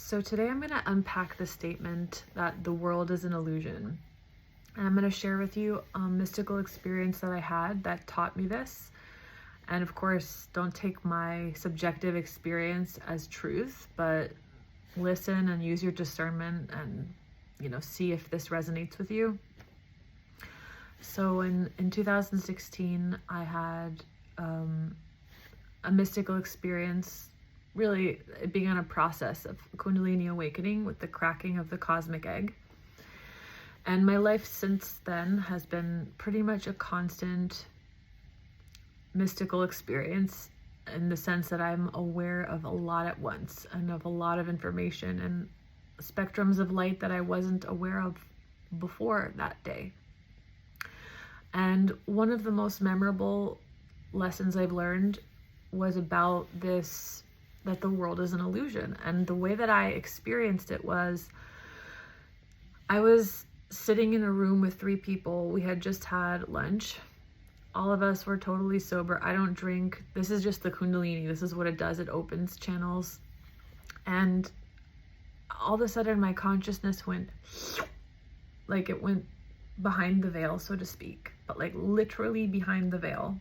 So today I'm going to unpack the statement that the world is an illusion. And I'm going to share with you a mystical experience that I had that taught me this. And of course, don't take my subjective experience as truth, but listen and use your discernment and, see if this resonates with you. So in 2016, I had a mystical experience. Really, it began a process of Kundalini awakening with the cracking of the cosmic egg. And my life since then has been pretty much a constant mystical experience, in the sense that I'm aware of a lot at once and of a lot of information and spectrums of light that I wasn't aware of before that day. And one of the most memorable lessons I've learned was about this, that the world is an illusion. And the way that I experienced it was, I was sitting in a room with 3 people. We had just had lunch. All of us were totally sober. I don't drink. This is just the Kundalini. This is what it does. It opens channels. And all of a sudden my consciousness went, like it went behind the veil, so to speak, but like literally behind the veil,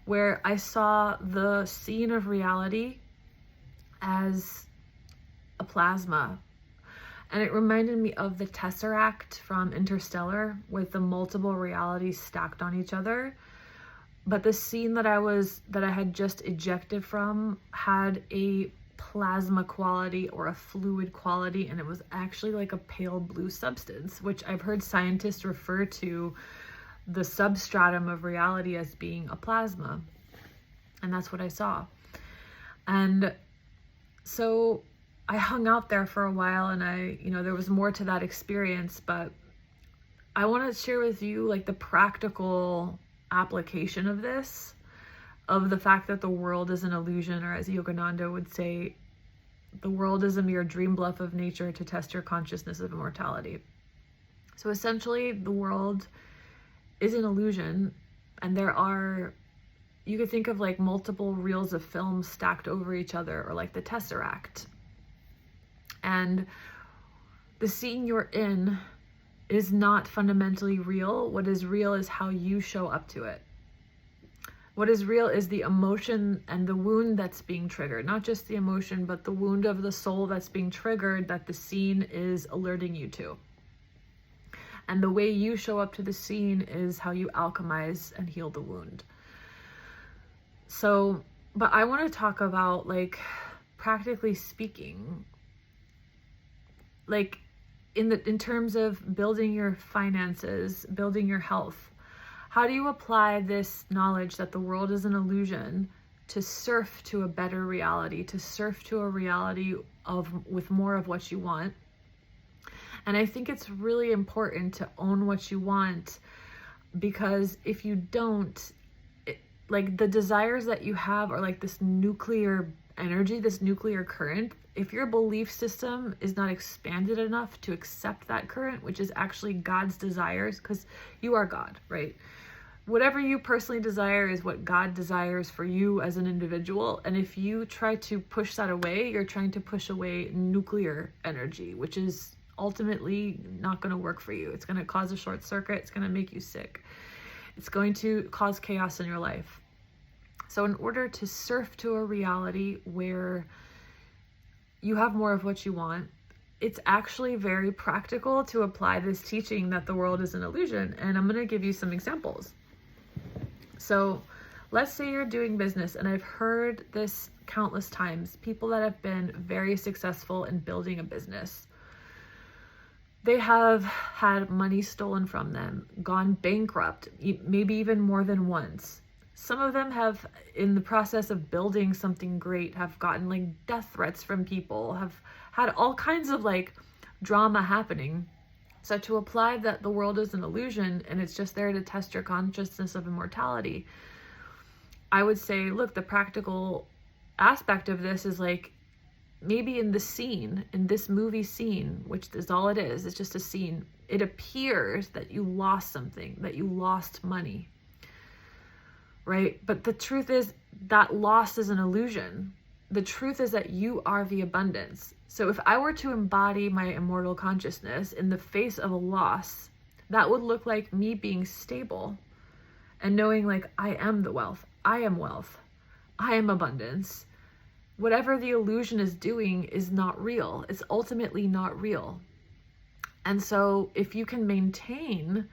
where I saw the scene of reality as a plasma. And it reminded me of the Tesseract from Interstellar, with the multiple realities stacked on each other. But the scene that I had just ejected from had a plasma quality or a fluid quality, and it was actually like a pale blue substance, which I've heard scientists refer to the substratum of reality as being a plasma. And that's what I saw. And so I hung out there for a while, and there was more to that experience, but I want to share with you like the practical application of this, of the fact that the world is an illusion, or as Yogananda would say, the world is a mere dream bluff of nature to test your consciousness of immortality. So essentially, the world is an illusion, and you could think of like multiple reels of film stacked over each other, or like the Tesseract. And the scene you're in is not fundamentally real. What is real is how you show up to it. What is real is the emotion and the wound that's being triggered. Not just the emotion, but the wound of the soul that's being triggered, that the scene is alerting you to. And the way you show up to the scene is how you alchemize and heal the wound. So, but I want to talk about, like, practically speaking, like in terms of building your finances, building your health. How do you apply this knowledge that the world is an illusion to surf to a better reality, to surf to a reality with more of what you want? And I think it's really important to own what you want, because if you don't, like the desires that you have are like this nuclear energy, this nuclear current. If your belief system is not expanded enough to accept that current, which is actually God's desires, because you are God, right? Whatever you personally desire is what God desires for you as an individual. And if you try to push that away, you're trying to push away nuclear energy, which is ultimately not going to work for you. It's going to cause a short circuit. It's going to make you sick. It's going to cause chaos in your life. So in order to surf to a reality where you have more of what you want, it's actually very practical to apply this teaching that the world is an illusion. And I'm going to give you some examples. So let's say you're doing business, and I've heard this countless times, people that have been very successful in building a business. They have had money stolen from them, gone bankrupt, maybe even more than once. Some of them have, in the process of building something great, have gotten like death threats from people, have had all kinds of like drama happening. So to apply that the world is an illusion and it's just there to test your consciousness of immortality, I would say, look, the practical aspect of this is like, maybe in this movie scene, which is all it is, it's just a scene, it appears that you lost something, that you lost money, right? But the truth is that loss is an illusion. the truth is that you are the abundance. So if I were to embody my immortal consciousness in the face of a loss, that would look like me being stable and knowing like I am the wealth, I am wealth, I am abundance. Whatever the illusion is doing is not real. It's ultimately not real. And so if you can maintain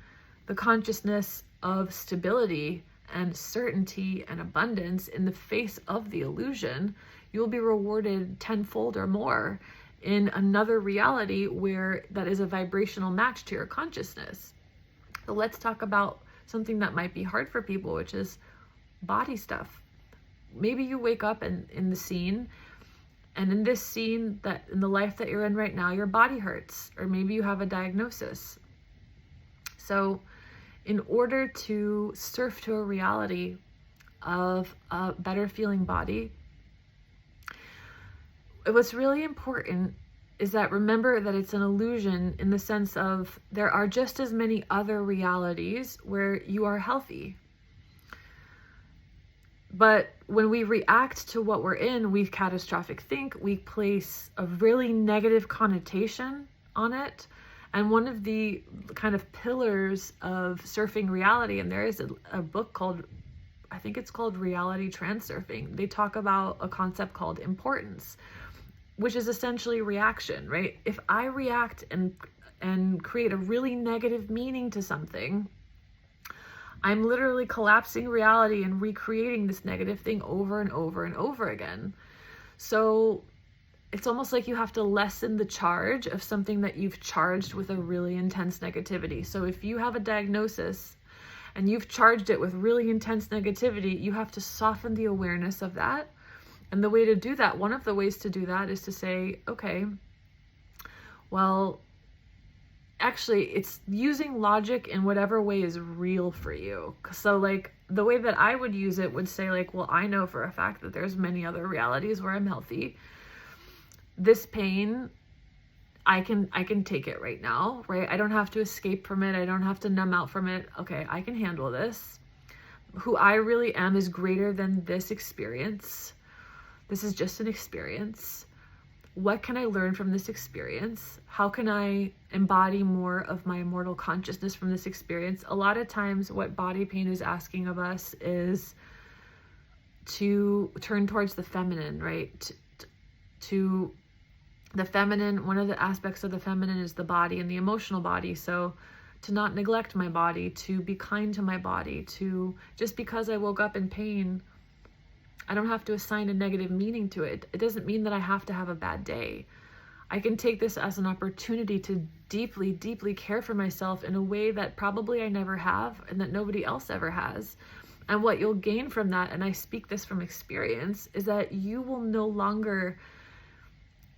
the consciousness of stability and certainty and abundance in the face of the illusion, you'll be rewarded tenfold or more in another reality where that is a vibrational match to your consciousness. So let's talk about something that might be hard for people, which is body stuff. Maybe you wake up in the scene, and in this scene, that in the life that you're in right now, your body hurts, or maybe you have a diagnosis. So in order to surf to a reality of a better feeling body, what's really important is that remember that it's an illusion in the sense of there are just as many other realities where you are healthy. But when we react to what we're in, we catastrophic think, we place a really negative connotation on it. And one of the kind of pillars of surfing reality, and there is a book called, I think it's called Reality Transurfing. They talk about a concept called importance, which is essentially reaction, right? If I react and create a really negative meaning to something, I'm literally collapsing reality and recreating this negative thing over and over and over again. So it's almost like you have to lessen the charge of something that you've charged with a really intense negativity. So if you have a diagnosis and you've charged it with really intense negativity, you have to soften the awareness of that. And the way to do that, one of the ways to do that is to say, okay, well, actually, it's using logic in whatever way is real for you. So like the way that I would use it would say like, well, I know for a fact that there's many other realities where I'm healthy. This pain, I can take it right now, right? I don't have to escape from it. I don't have to numb out from it. Okay, I can handle this. Who I really am is greater than this experience. This is just an experience. What can I learn from this experience? How can I embody more of my immortal consciousness from this experience? A lot of times what body pain is asking of us is to turn towards the feminine, right? To the feminine, one of the aspects of the feminine is the body and the emotional body. So to not neglect my body, to be kind to my body, to just because I woke up in pain, I don't have to assign a negative meaning to it. It doesn't mean that I have to have a bad day. I can take this as an opportunity to deeply, deeply care for myself in a way that probably I never have and that nobody else ever has. And what you'll gain from that, and I speak this from experience, is that you will no longer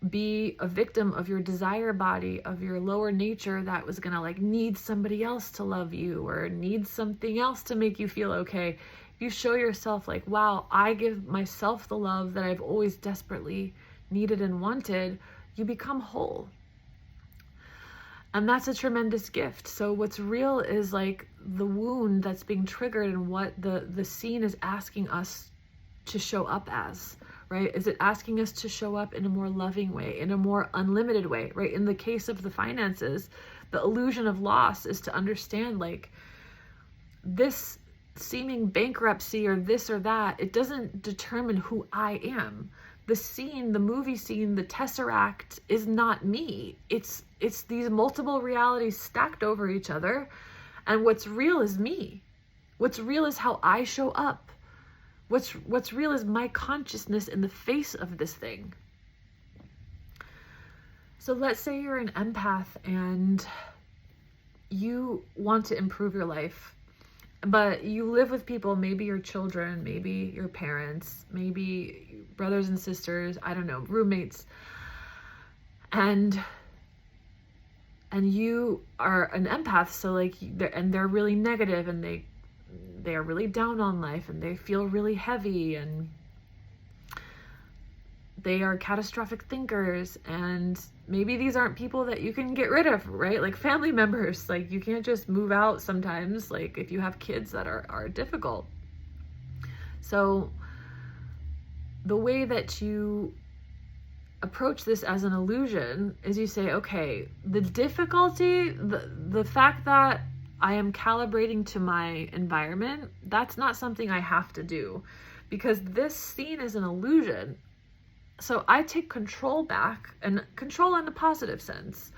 be a victim of your desire body, of your lower nature that was gonna like need somebody else to love you or need something else to make you feel okay. You show yourself like, wow, I give myself the love that I've always desperately needed and wanted. You become whole. And that's a tremendous gift. So what's real is like the wound that's being triggered and what the scene is asking us to show up as, right? Is it asking us to show up in a more loving way, in a more unlimited way, right? In the case of the finances, the illusion of loss is to understand like this seeming bankruptcy or this or that, it doesn't determine who I am. The scene, the movie scene, the tesseract is not me. It's these multiple realities stacked over each other. And what's real is me. What's real is how I show up. What's real is my consciousness in the face of this thing. So let's say you're an empath and you want to improve your life. But you live with people, maybe your children, maybe your parents, maybe brothers and sisters, I don't know, roommates. And you are an empath, so like, they're really negative and they are really down on life and they feel really heavy and they are catastrophic thinkers, and maybe these aren't people that you can get rid of, right? Like family members, like you can't just move out sometimes, like if you have kids that are difficult. So the way that you approach this as an illusion is you say, okay, the difficulty, the fact that I am calibrating to my environment, that's not something I have to do, because this scene is an illusion. So I take control back, and control in the positive sense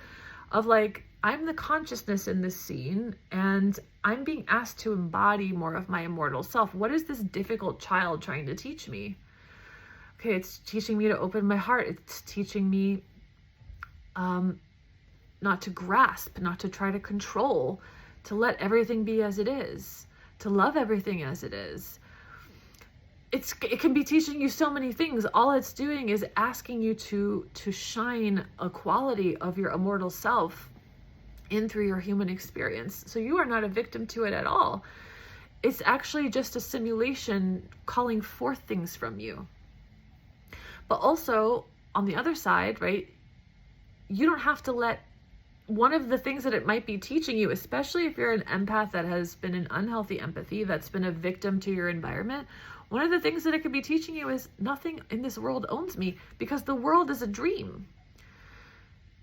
of like, I'm the consciousness in this scene, and I'm being asked to embody more of my immortal self. What is this difficult child trying to teach me? Okay, it's teaching me to open my heart. It's teaching me not to grasp, not to try to control, to let everything be as it is, to love everything as it is. It can be teaching you so many things. All it's doing is asking you to shine a quality of your immortal self in through your human experience. So you are not a victim to it at all. It's actually just a simulation calling forth things from you. But also, on the other side, right, you don't have to let one of the things that it might be teaching you, especially if you're an empath that has been an unhealthy empathy, that's been a victim to your environment, one of the things that it could be teaching you is nothing in this world owns me, because the world is a dream.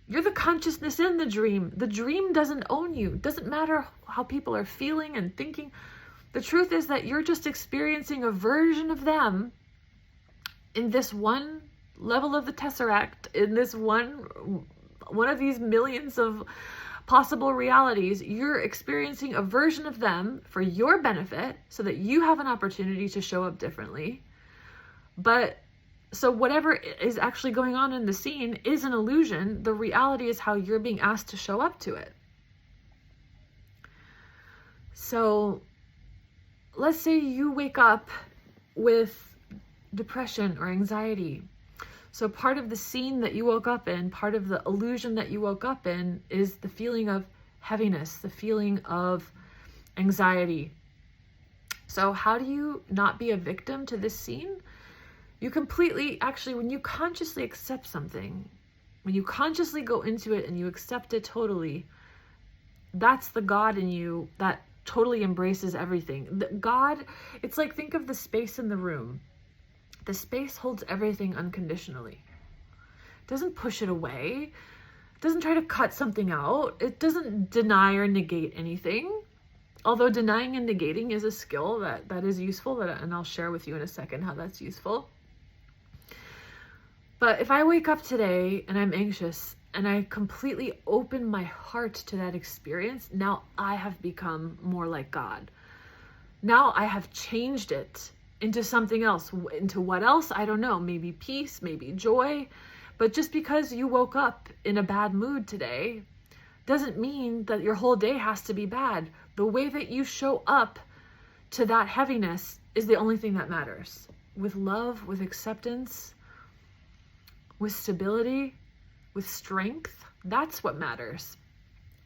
You're the consciousness in the dream. The dream doesn't own you. It doesn't matter how people are feeling and thinking. The truth is that you're just experiencing a version of them in this one level of the tesseract, in this one of these millions of possible realities. You're experiencing a version of them for your benefit so that you have an opportunity to show up differently. But so whatever is actually going on in the scene is an illusion. The reality is how you're being asked to show up to it. So let's say you wake up with depression or anxiety. So part of the scene that you woke up in, part of the illusion that you woke up in, is the feeling of heaviness, the feeling of anxiety. So how do you not be a victim to this scene? You completely, actually, when you consciously accept something, when you consciously go into it and you accept it totally, that's the God in you that totally embraces everything. God, it's like, think of the space in the room. The space holds everything unconditionally. It doesn't push it away. It doesn't try to cut something out. It doesn't deny or negate anything. Although denying and negating is a skill that is useful, and I'll share with you in a second how that's useful. But if I wake up today and I'm anxious and I completely open my heart to that experience, now I have become more like God. Now I have changed it into something else. Into what else? I don't know. Maybe peace, maybe joy. But just because you woke up in a bad mood today doesn't mean that your whole day has to be bad. The way that you show up to that heaviness is the only thing that matters. With love, with acceptance, with stability, with strength, that's what matters.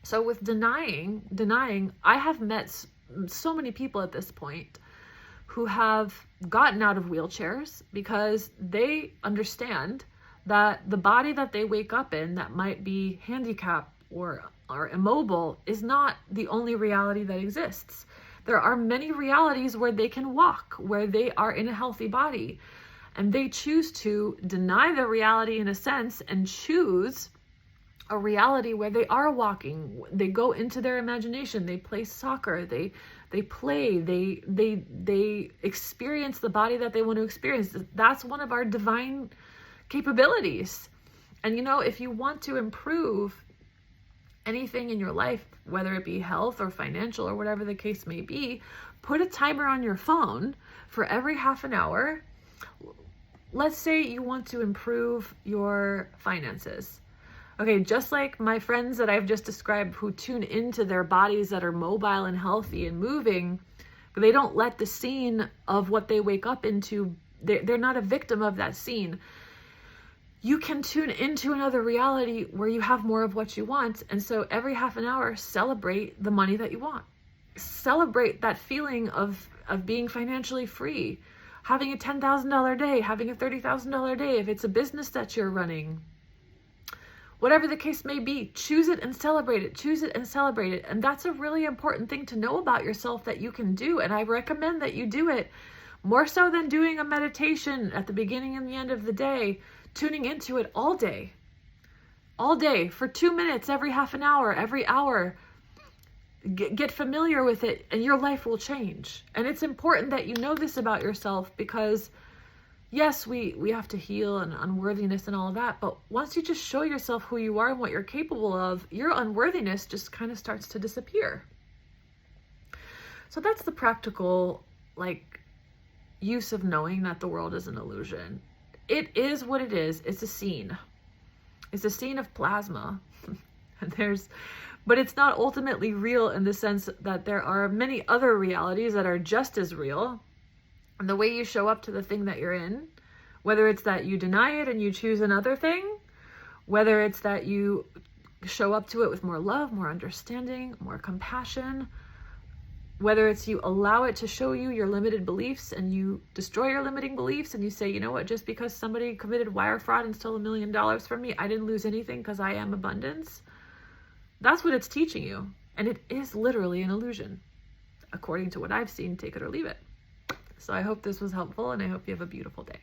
So with denying, I have met so many people at this point who have gotten out of wheelchairs because they understand that the body that they wake up in that might be handicapped or immobile is not the only reality that exists. There are many realities where they can walk, where they are in a healthy body, and they choose to deny the reality in a sense and choose a reality where they are walking. They go into their imagination, they play soccer, they play, they experience the body that they want to experience. That's one of our divine capabilities. And you know, if you want to improve anything in your life, whether it be health or financial or whatever the case may be, put a timer on your phone for every half an hour. Let's say you want to improve your finances. Okay, just like my friends that I've just described who tune into their bodies that are mobile and healthy and moving, but they don't let the scene of what they wake up into, they're not a victim of that scene. You can tune into another reality where you have more of what you want. And so every half an hour, celebrate the money that you want. Celebrate that feeling of being financially free. Having a $10,000 day, having a $30,000 day, if it's a business that you're running. Whatever the case may be, choose it and celebrate it. Choose it and celebrate it. And that's a really important thing to know about yourself that you can do. And I recommend that you do it More so than doing a meditation at the beginning and the end of the day, tuning into it all day for 2 minutes, every half an hour, every hour. Get familiar with it and your life will change. And it's important that you know this about yourself, because yes, we have to heal and unworthiness and all of that. But once you just show yourself who you are and what you're capable of, your unworthiness just kind of starts to disappear. So that's the practical, use of knowing that the world is an illusion. It is what it is. It's a scene. It's a scene of plasma. But it's not ultimately real, in the sense that there are many other realities that are just as real. And the way you show up to the thing that you're in, whether it's that you deny it and you choose another thing, whether it's that you show up to it with more love, more understanding, more compassion, whether it's you allow it to show you your limited beliefs and you destroy your limiting beliefs and you say, you know what, just because somebody committed wire fraud and stole $1 million from me, I didn't lose anything because I am abundance. That's what it's teaching you. And it is literally an illusion. According to what I've seen, take it or leave it. So I hope this was helpful, and I hope you have a beautiful day.